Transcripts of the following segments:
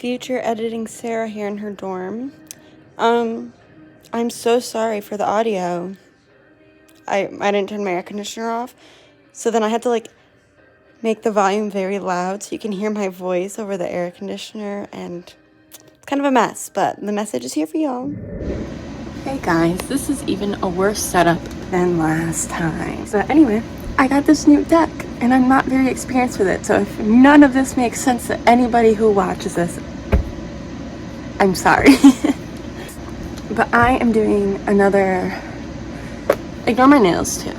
future editing Sarah here in her dorm. I'm so sorry for the audio. I didn't turn my air conditioner off, so then I had to like make the volume very loud so you can hear my voice over the air conditioner, and it's kind of a mess, but the message is here for y'all. Hey guys, this is even a worse setup than last time. But anyway, I got this new deck and I'm not very experienced with it, so if none of this makes sense to anybody who watches this, I'm sorry. But I am doing another, ignore my nails too,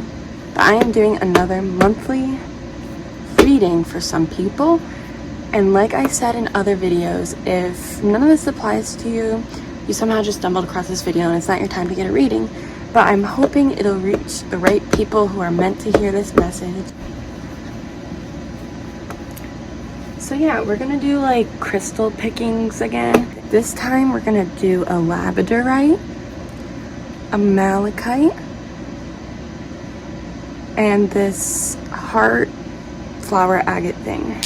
but I am doing another monthly reading for some people. And like I said in other videos, if none of this applies to you, you somehow just stumbled across this video and it's not your time to get a reading, but I'm hoping it'll reach the right people who are meant to hear this message. So yeah, we're gonna do like crystal pickings again. This time we're gonna do a labradorite, a malachite, and this heart flower agate thing.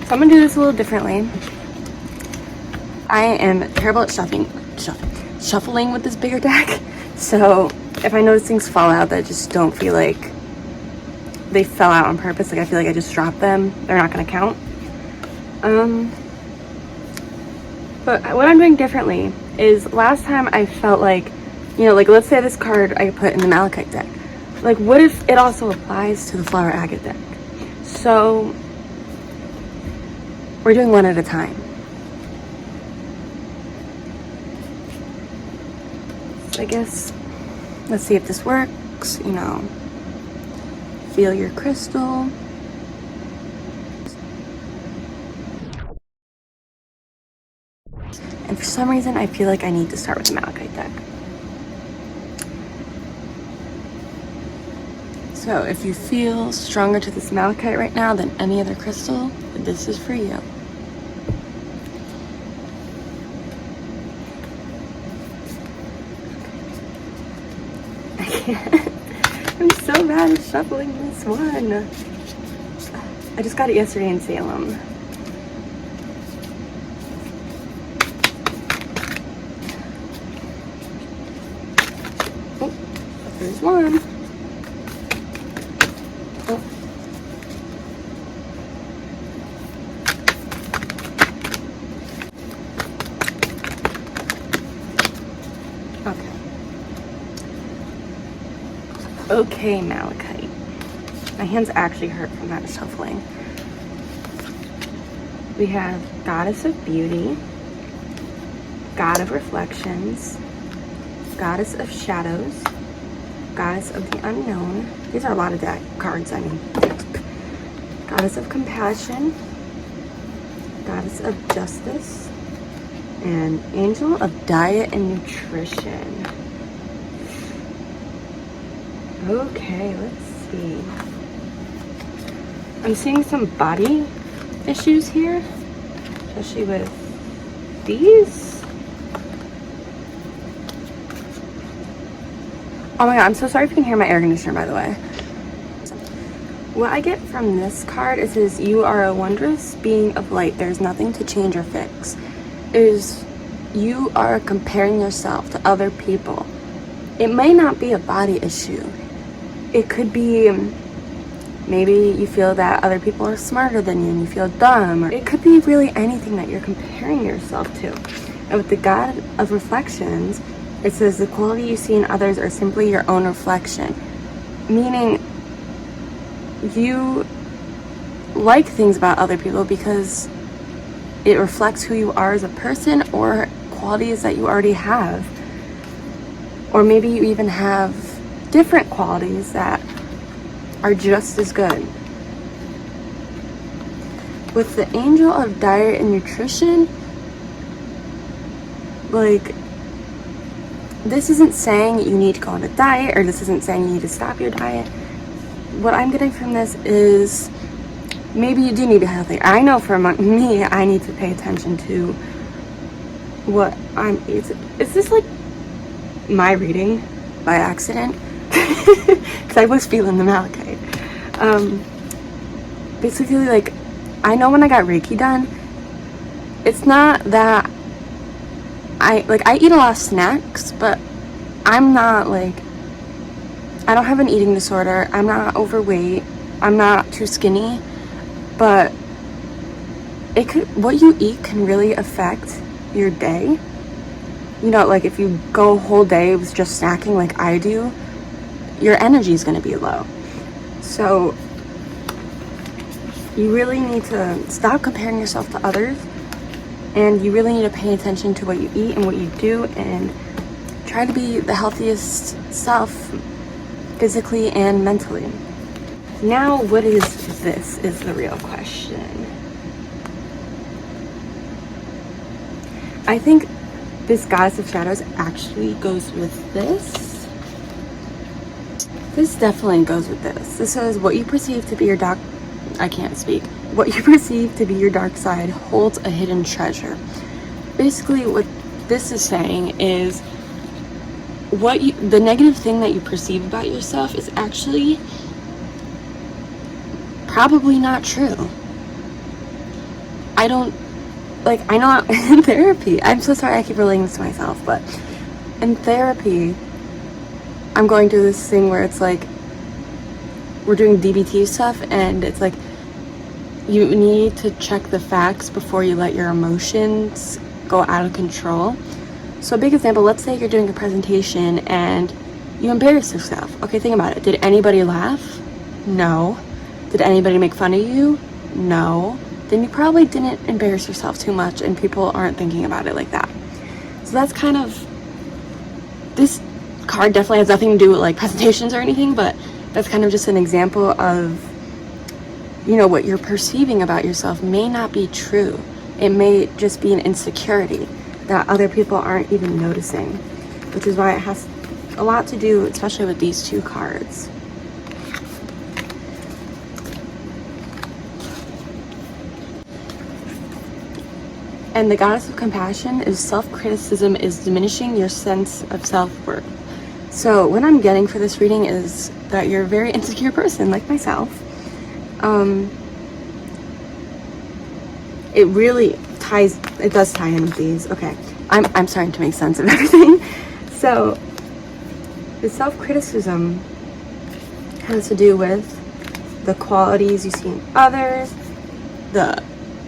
So I'm gonna do this a little differently. I am terrible at shuffling with this bigger deck. So if I notice things fall out that just don't feel like they fell out on purpose, like I feel like I just dropped them, they're not gonna count. But what I'm doing differently is last time I felt like, you know, like let's say this card I put in the malachite deck. Like what if it also applies to the flower agate deck? So we're doing one at a time. So I guess, let's see if this works, you know. Feel your crystal. And for some reason, I feel like I need to start with the malachite deck. So if you feel stronger to this malachite right now than any other crystal, this is for you. I'm so bad at shuffling this one. I just got it yesterday in Salem. Oh, there's one. Oh. Okay, malachite. My hands actually hurt from that shuffling. We have Goddess of Beauty, God of Reflections, Goddess of Shadows, Goddess of the Unknown. These are a lot of deck cards, I mean. Goddess of Compassion, Goddess of Justice, and Angel of Diet and Nutrition. Okay, let's see. I'm seeing some body issues here, especially with these. Oh my god, I'm so sorry if you can hear my air conditioner, by the way. What I get from this card, it says, you are a wondrous being of light. There's nothing to change or fix. Is you are comparing yourself to other people. It may not be a body issue. It could be maybe you feel that other people are smarter than you and you feel dumb. Or it could be really anything that you're comparing yourself to. And with the God of Reflections, it says the quality you see in others are simply your own reflection. Meaning you like things about other people because it reflects who you are as a person or qualities that you already have. Or maybe you even have different qualities that are just as good. With the Angel of Diet and Nutrition, like, this isn't saying you need to go on a diet, or this isn't saying you need to stop your diet. What I'm getting from this is maybe you do need to healthy. I know for me, I need to pay attention to what I'm. Is this like my reading by accident? because I was feeling the malachite. Basically, like, I know when I got Reiki done, it's not that I eat a lot of snacks, but I'm not like, I don't have an eating disorder. I'm not overweight. I'm not too skinny, but what you eat can really affect your day. You know, like if you go a whole day with just snacking like I do, your energy is going to be low. So you really need to stop comparing yourself to others, and you really need to pay attention to what you eat and what you do, and try to be the healthiest self physically and mentally. Now, what is this is the real question. I think this Goddess of Shadows actually goes with this. This definitely goes with this. This says, what you perceive to be your what you perceive to be your dark side holds a hidden treasure. Basically, what this is saying is the negative thing that you perceive about yourself is actually probably not true. I know in therapy, I'm so sorry I keep relating this to myself, but in therapy, I'm going through this thing where it's like, we're doing DBT stuff, and it's like, you need to check the facts before you let your emotions go out of control. So a big example, let's say you're doing a presentation and you embarrass yourself. Okay, think about it. Did anybody laugh? No. Did anybody make fun of you? No. Then you probably didn't embarrass yourself too much, and people aren't thinking about it like that. So that's kind of, this card definitely has nothing to do with like presentations or anything, but that's kind of just an example of, you know, what you're perceiving about yourself may not be true. It may just be an insecurity that other people aren't even noticing, which is why it has a lot to do, especially with these two cards. And the Goddess of Compassion is self-criticism is diminishing your sense of self-worth. So what I'm getting for this reading is that you're a very insecure person like myself. It does tie in with these. Okay, I'm starting to make sense of everything. So the self-criticism has to do with the qualities you see in others, the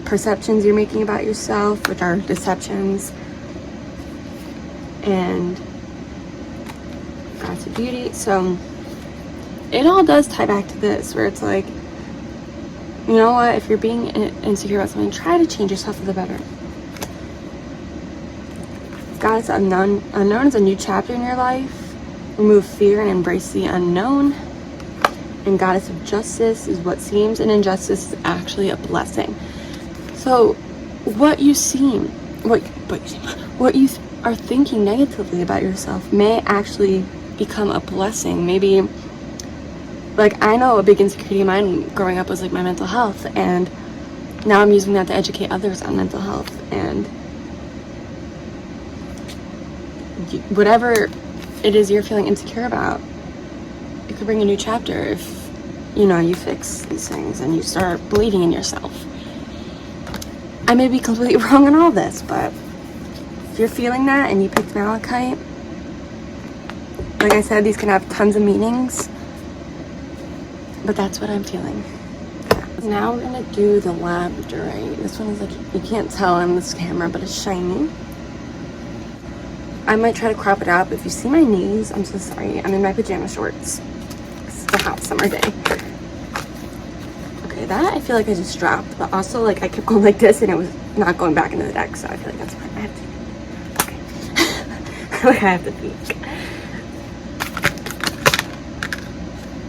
perceptions you're making about yourself, which are deceptions, and Goddess of Beauty. So it all does tie back to this, where it's like, you know what, if you're being insecure about something, try to change yourself for the better. Goddess Unknown is a new chapter in your life. Remove fear and embrace the unknown. And Goddess of Justice is what seems an injustice is actually a blessing. So what you are thinking negatively about yourself may actually become a blessing. Maybe, like, I know a big insecurity of mine growing up was like my mental health, and now I'm using that to educate others on mental health. And whatever it is you're feeling insecure about, it could bring a new chapter if, you know, you fix these things and you start believing in yourself. I may be completely wrong on all this, but if you're feeling that and you picked malachite, like I said, these can have tons of meanings, but that's what I'm feeling. Now we're gonna do the labradorite. This one is like, you can't tell on this camera, but it's shiny. I might try to crop it up. If you see my knees, I'm so sorry. I'm in my pajama shorts. It's a hot summer day. Okay, that I feel like I just dropped, but also like I kept going like this and it was not going back into the deck, so I feel like that's fine. I have to, okay. Like I have to peek.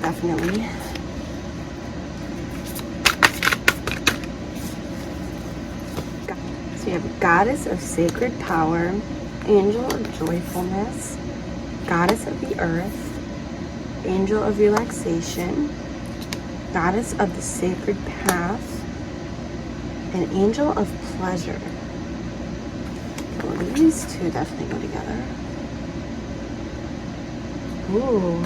Definitely. So we have Goddess of Sacred Power, Angel of Joyfulness, Goddess of the Earth, Angel of Relaxation, Goddess of the Sacred Path, and Angel of Pleasure. Well, these two definitely go together. Ooh.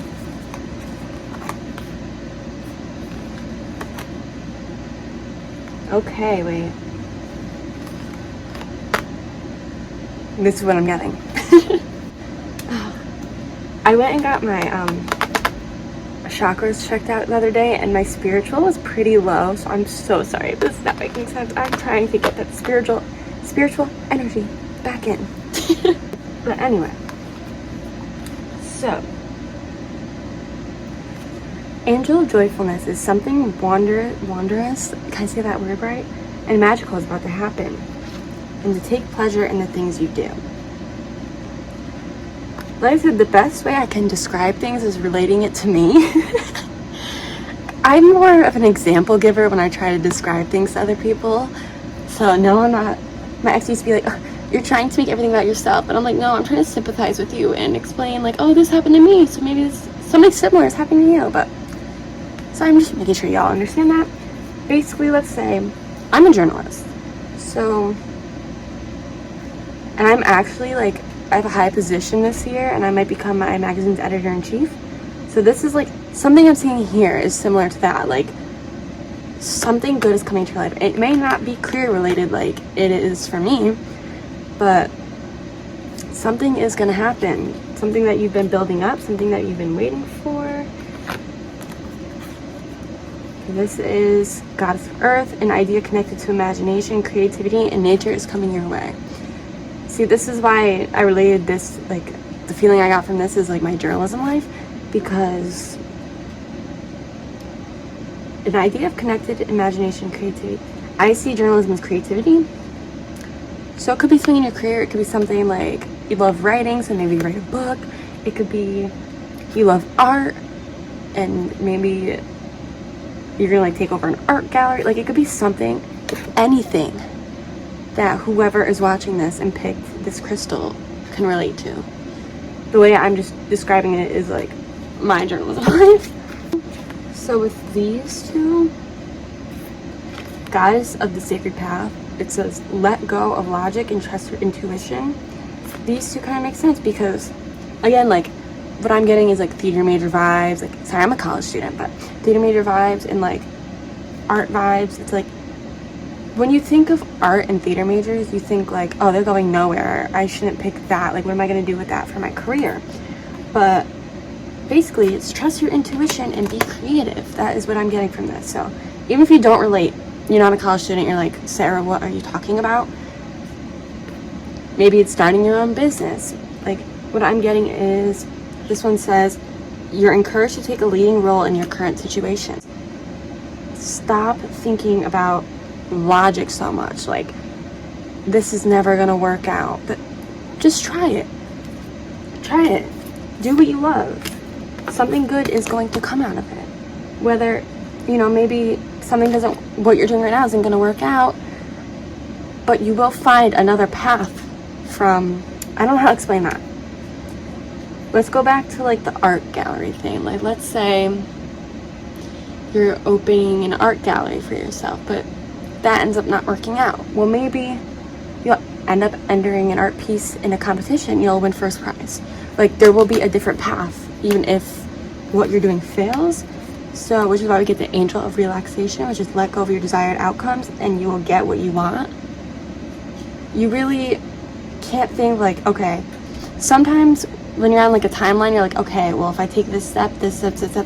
Okay, wait. This is what I'm getting. I went and got my chakras checked out the other day, and my spiritual was pretty low, so I'm so sorry if this is not making sense. I'm trying to get that spiritual energy back in. But anyway, so angel of joyfulness is something wondrous, can I say that word right? And magical is about to happen, and to take pleasure in the things you do. Like I said, the best way I can describe things is relating it to me. I'm more of an example giver when I try to describe things to other people. So no, I'm not. My ex used to be like, oh, you're trying to make everything about yourself. And I'm like, no, I'm trying to sympathize with you and explain like, oh, this happened to me, so maybe something similar is happening to you. But so I'm just making sure y'all understand that. Basically, let's say I'm a journalist. So, and I'm actually like, I have a high position this year, and I might become my magazine's editor-in-chief. So this is like, something I'm seeing here is similar to that. Like, something good is coming to your life. It may not be career related like it is for me, but something is going to happen. Something that you've been building up, something that you've been waiting for. This is Goddess of Earth, an idea connected to imagination, creativity, and nature is coming your way. See, this is why I related this, like, the feeling I got from this is like my journalism life, because an idea of connected imagination, creativity. I see journalism as creativity. So it could be something in your career. It could be something like you love writing, so maybe you write a book. It could be you love art, and maybe you're gonna like take over an art gallery. Like, it could be something, anything that whoever is watching this and picked this crystal can relate to. The way I'm just describing it is like my journalism life. So with these two, Goddess of the Sacred Path, it says let go of logic and trust your intuition. These two kind of make sense because, again, like what I'm getting is like theater major vibes. Like, sorry, I'm a college student, but theater major vibes and like art vibes. It's like, when you think of art and theater majors, you think like, oh, they're going nowhere. I shouldn't pick that. Like, what am I going to do with that for my career? But basically, it's trust your intuition and be creative. That is what I'm getting from this. So even if you don't relate, you're not a college student, you're like, Sarah, what are you talking about? Maybe it's starting your own business. Like, what I'm getting is, this one says, you're encouraged to take a leading role in your current situation. Stop thinking about logic so much, like this is never gonna work out, but just try it, do what you love. Something good is going to come out of it. Whether, you know, maybe something doesn't, what you're doing right now isn't gonna work out, but you will find another path from, I don't know how to explain that. Let's go back to like the art gallery thing. Like, let's say you're opening an art gallery for yourself, but that ends up not working out. Well, maybe you'll end up entering an art piece in a competition, you'll win first prize. Like, there will be a different path, even if what you're doing fails. So, which is why we get the angel of relaxation, which is let go of your desired outcomes and you will get what you want. You really can't think like, okay, sometimes when you're on like a timeline, you're like, okay, well, if I take this step,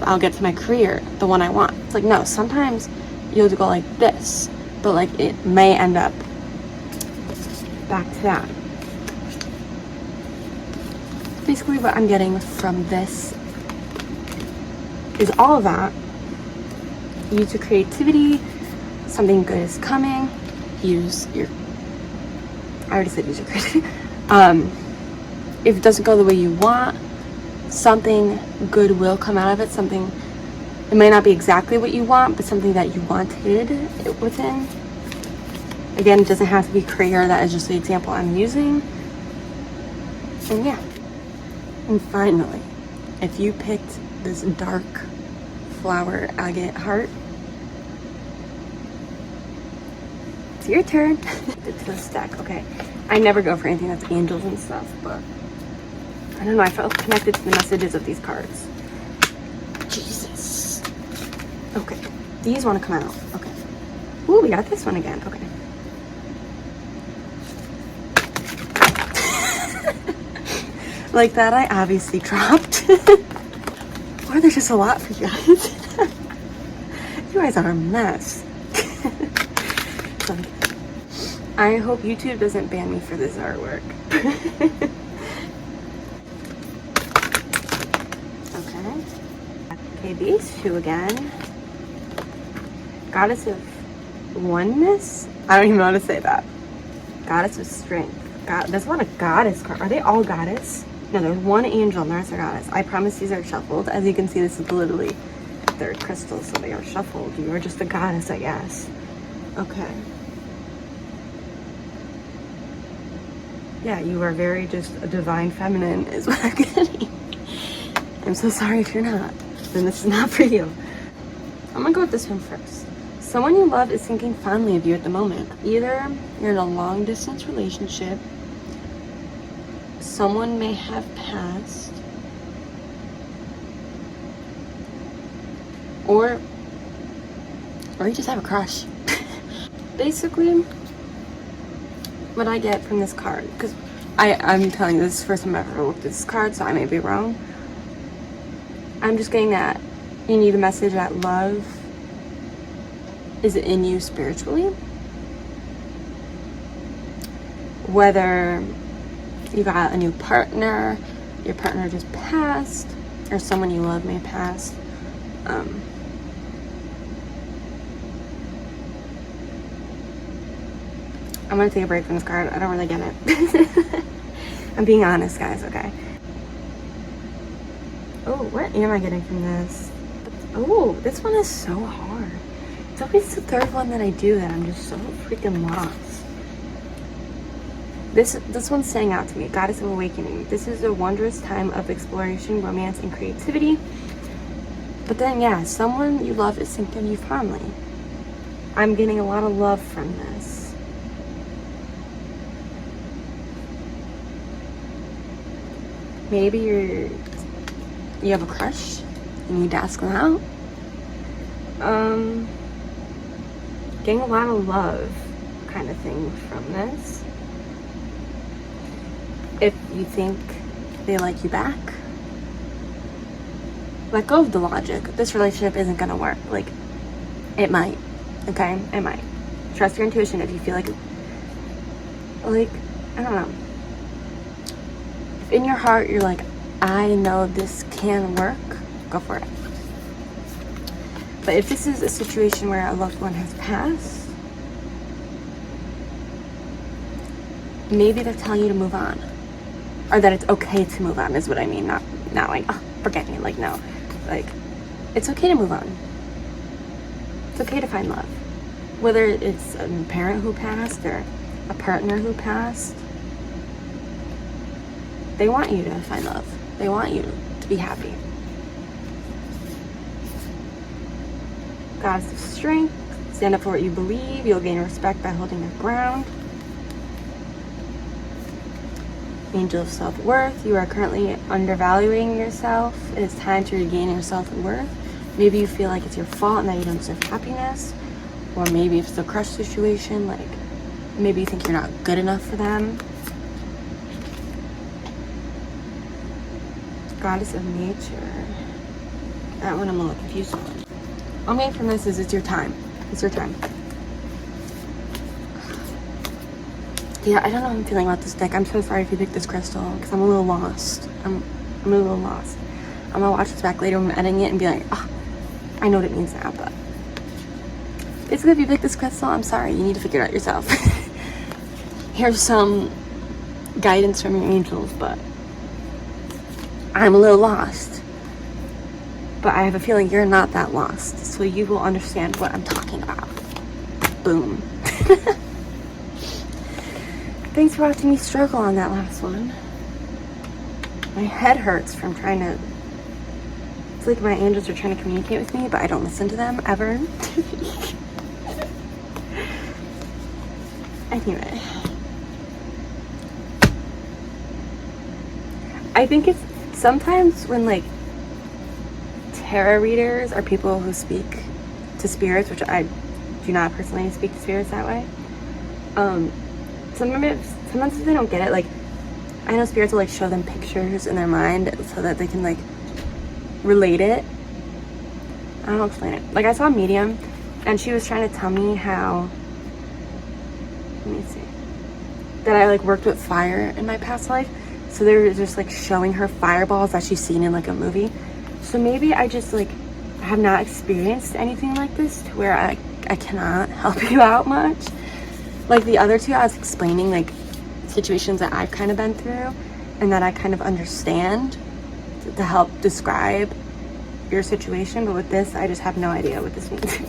I'll get to my career, the one I want. It's like, no, sometimes you'll go like this, but like it may end up back to that. Basically what I'm getting from this is all of that. Use your creativity, something good is coming. Use your, I already said use your creativity. If it doesn't go the way you want, something good will come out of it. Something, it may not be exactly what you want, but something that you wanted within. Again, it doesn't have to be career. That is just the example I'm using. And yeah. And finally, if you picked this dark flower agate heart, it's your turn. It's the stack. Okay. I never go for anything that's angels and stuff, but I don't know, I felt connected to the messages of these cards. Jesus. Okay. These want to come out. Okay. Oh, we got this one again. Okay. Like that, I obviously dropped. Or there's just a lot for you guys. You guys are a mess. So, I hope YouTube doesn't ban me for this artwork. Okay, these two again. Goddess of Oneness? I don't even know how to say that. Goddess of Strength. God, there's a lot of goddess cards. Are they all goddess? No, there's one angel and the rest are goddess. I promise these are shuffled. As you can see, this is literally, they're crystals, so they are shuffled. You are just a goddess, I guess. Okay. Yeah, you are very just a divine feminine is what I'm getting. I'm so sorry if you're not. Then this is not for you. I'm gonna go with this one first. Someone you love is thinking fondly of you at the moment. Either you're in a long distance relationship, someone may have passed, or you just have a crush. Basically, what I get from this card, because I'm telling you, this is the first time I've ever looked at this card, so I may be wrong. I'm just getting that you need a message that love is in you spiritually. Whether you got a new partner, your partner just passed, or someone you love may pass. I'm gonna take a break from this card. I don't really get it. I'm being honest, guys, okay? Oh, what am I getting from this? Oh, this one is so hard. It's always the third one that I do that I'm just so freaking lost. This one's saying out to me, Goddess of Awakening. This is a wondrous time of exploration, romance, and creativity. But then, yeah, someone you love is thinking of you fondly. I'm getting a lot of love from this. Maybe you have a crush. You need to ask them out. Getting a lot of love kind of thing from this. If you think they like you back, let go of the logic. This relationship isn't gonna work. Like, it might. Okay? It might. Trust your intuition if you feel like, I don't know. If in your heart you're like, I know this can work, go for it. But if this is a situation where a loved one has passed, maybe they're telling you to move on. Or that it's okay to move on is what I mean. Not like, oh, forget me. Like, no. Like, it's okay to move on. It's okay to find love. Whether it's a parent who passed or a partner who passed, they want you to find love. They want you to be happy. Goddess of Strength. Stand up for what you believe. You'll gain respect by holding your ground. Angel of Self-Worth. You are currently undervaluing yourself. It is time to regain your self-worth. Maybe you feel like it's your fault and that you don't deserve happiness. Or maybe if it's a crush situation, like maybe you think you're not good enough for them. Goddess of Nature. That one I'm a little confused on. All I'm getting from this is it's your time. It's your time. Yeah, I don't know how I'm feeling about this deck. I'm so sorry if you picked this crystal because I'm a little lost. I'm a little lost. I'm gonna watch this back later when I'm editing it and be like, oh, I know what it means now, but basically if you picked this crystal, I'm sorry. You need to figure it out yourself. Here's some guidance from your angels, but I'm a little lost. But I have a feeling you're not that lost, so you will understand what I'm talking about. Boom. Thanks for watching me struggle on that last one. My head hurts from trying to... It's like my angels are trying to communicate with me, but I don't listen to them, ever. Anyway. I think it's... Sometimes when, like, tarot readers are people who speak to spirits, which I do not personally speak to spirits that way. Sometimes they don't get it. Like, I know spirits will like show them pictures in their mind so that they can like relate it. I don't know how to explain it. Like, I saw a medium and she was trying to tell me how, let me see, that I like worked with fire in my past life. So they were just like showing her fireballs that she's seen in like a movie. So maybe I just like have not experienced anything like this to where I cannot help you out much. Like the other two, I was explaining like situations that I've kind of been through and that I kind of understand to help describe your situation. But with this, I just have no idea what this means.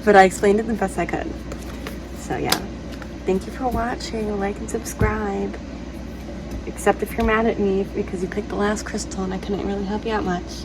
But I explained it the best I could. So yeah, thank you for watching. Like and subscribe. Except if you're mad at me because you picked the last crystal and I couldn't really help you out much.